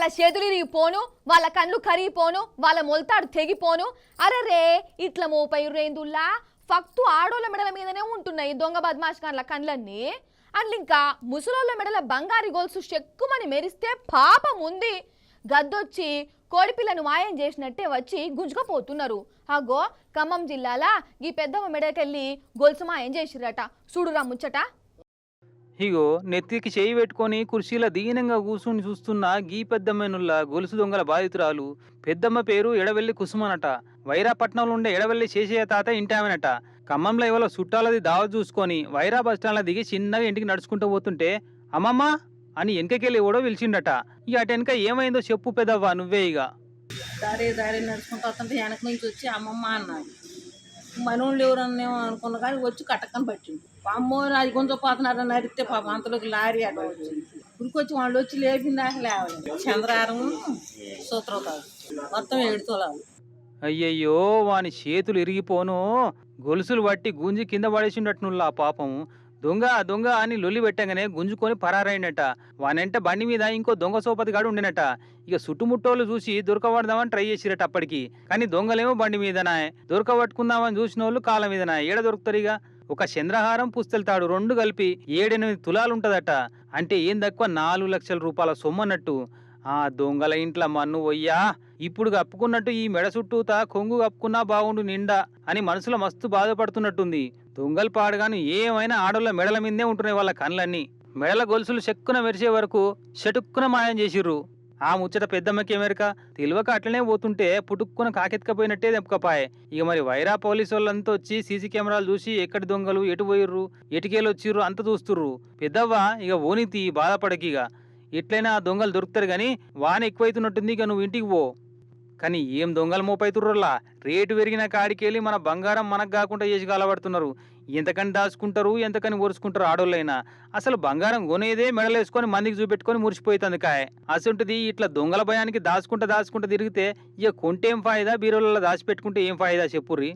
వాళ్ళ చేతులు ఇరిగిపోను, వాళ్ళ కళ్ళు కరిగిపోను, వాళ్ళ మొలతాడు తెగిపోను. అరే ఇట్లా మోపైరేందుల్లా ఫక్తు ఆడోళ్ళ మెడల మీదనే ఉంటున్నాయి దొంగ బద్మాష్కాన్ల కండ్లన్నీ. అండ్లు ఇంకా ముసలోళ్ళ మెడల బంగారి గొలుసు చెక్కుమని మెరిస్తే పాపం ఉంది. గద్దొచ్చి కోడిపిల్లను మాయం చేసినట్టే వచ్చి గుంజుకపోతున్నారు. అగో ఖమ్మం జిల్లాల ఈ పెద్దమ్మ మెడకెళ్ళి గొలుసు మాయం చేసిరట. చూడురా ముచ్చట. ఇగో నెత్తికి చేయి పెట్టుకొని కుర్చీల దీనంగా కూర్చుని చూస్తున్న గీ పెద్దమ్మనుల్లా గొలుసు దొంగల బాధితురాలు పెద్దమ్మ పేరు ఎడవెల్లి కుసుమనట. వైరాపట్నంలో ఉండే ఎడవెల్లి శేషయ్య తాత ఇంటామెనట. ఖమ్మంలో ఎవరో చుట్టాలది దావ చూసుకొని వైరా బస్టాండ్లో దిగి చిన్నగా ఇంటికి నడుచుకుంటూ పోతుంటే అమ్మమ్మ అని వెనకకెళ్ళి ఎవడో పిలిచిండట. ఇక అటు వెనక ఏమైందో చెప్పు పెదవ్వా నువ్వే ఇక. దారి నడుచుకుంటూ వస్తుంటే వెనక నుంచి వచ్చి అమ్మమ్మ అన్నాడు. మనోళ్ళు ఎవరన్నేమో అనుకున్నా కానీ వచ్చి కట్టకని పట్టిండు. అమ్మో అది కొంచెం పోతున్నారని అడిగితే పాపం అంతలోకి లారీ అడ్డ వచ్చింది. ఉరికొచ్చి వాళ్ళు వచ్చి లేపింది దాకా లేవలేదు. చంద్రారం సూత్రతాడు మొత్తం 7 తులాలు. అయ్యయ్యో వాని చేతులు ఇరిగిపోను, గొలుసులు పట్టి గుంజి కింద పడేసిండట్నుల్లా పాపం. దొంగ దొంగ అని లొల్లి పెట్టగానే గుంజుకొని పరారైనట. వానంటే బండి మీద ఇంకో దొంగ సోపతిగాడు ఉండినట. ఇక చుట్టుముట్టోళ్ళు చూసి దొరకబడదామని ట్రై చేసిరట అప్పటికి. కానీ దొంగలేమో బండి మీదనా, దొరకబట్టుకుందామని చూసిన వాళ్ళు కాళ్ళ మీదనా. ఏడ దొరుకుతారు ఇక. ఒక చంద్రహారం పుస్తెళ్తాడు 2 కలిపి 7-8 తులాలు ఉంటదట. అంటే ఏం తక్కువ 4 లక్షల రూపాయల సొమ్మన్నట్టు. ఆ దొంగల ఇంట్లో మన్ను వయ్యా, ఇప్పుడు కప్పుకున్నట్టు ఈ మెడ చుట్టూతా కొంగు కప్పుకున్నా బాగుండు నిండా అని మనసులో మస్తు బాధపడుతున్నట్టుంది. దొంగలు పాడుగాను ఏమైనా ఆడోళ్ళ మెడల మీదే ఉంటున్నాయి వాళ్ళ కళ్ళన్నీ. మెడల గొలుసులు చెక్కున మెరిసే వరకు షటుక్కున మాయం చేసిర్రు. ఆ ముచ్చట పెద్దమ్మకి అమెరిక తెలివక అట్లనే పోతుంటే పుటుక్కున కాకెత్తుకపోయినట్టే దెప్పకపాయే. ఇక మరి వైరా పోలీసు వాళ్ళంతా వచ్చి సీసీ కెమెరాలు చూసి ఎక్కడి దొంగలు ఎటు పోయిర్రు ఎటుకేలు వచ్చిర్రు అంత చూస్తుర్రు. పెద్దవ్వ ఇక ఓనితి బాధపడకిగ. ఎట్లయినా ఆ దొంగలు దొరుకుతారు గాని వాన ఎక్కువైతున్నట్టుంది. ఇక నువ్వు ఇంటికి పో. కానీ ఏం దొంగలు మోపైతుర్రలా. రేటు పెరిగిన కాడికెళ్ళి మన బంగారం మనకు కాకుండా చేసి కాలబడుతున్నారు. ఎంతకని దాచుకుంటారు, ఎంతకని ఒరుచుకుంటారు ఆడోళ్ళైనా. అసలు బంగారం కొనేదే మెడలేసుకొని మందికి చూపెట్టుకొని మురిసిపోతుంది కాయ. అసంటిది ఇట్లా దొంగల భయానికి దాచుకుంటా తిరిగితే ఇక కొంటేం ఫాయిదా, బీరోలలో దాచిపెట్టుకుంటే ఏం ఫాయిదా చెప్పుర్రి.